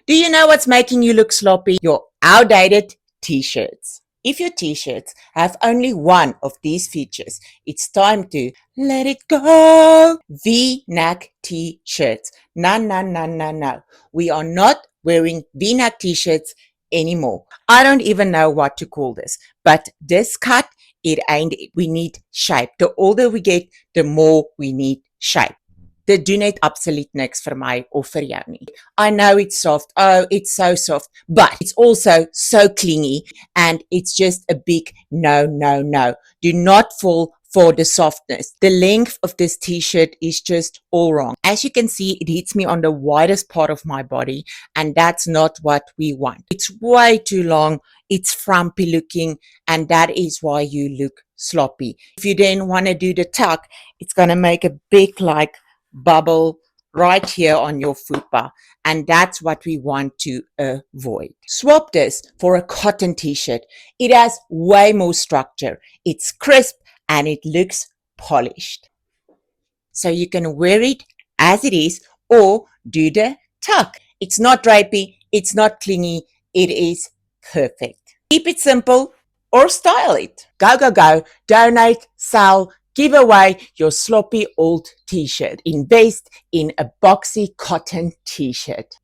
Do you know what's making you look sloppy? Your outdated t-shirts. If your t-shirts have only one of these features, it's time to let it go. V-neck t-shirts. No, no, no, no, no. We are not wearing V-neck t-shirts anymore. I don't even know what to call this, but this cut, it ain't it. We need shape. The older we get, the more we need shape. Dit doen net absoluut niks vir my of vir jou nie. I know it's soft. Oh, it's so soft. But it's also so clingy and it's just a big no, no, no. Do not fall for the softness. The length of this t-shirt is just all wrong. As you can see, it hits me on the widest part of my body and that's not what we want. It's way too long. It's frumpy looking and that is why you look sloppy. If you then want to do the tuck, it's going to make a big bubble right here on your fupa, and that's what we want to avoid. Swap this for a cotton t-shirt. It has way more structure. It's crisp and it looks polished. So you can wear it as it is or do the tuck. It's not drapey, it's not clingy, it is perfect. Keep it simple or style it. Go, go, go, donate, sell, give away your sloppy old t-shirt. Invest in a boxy cotton t-shirt.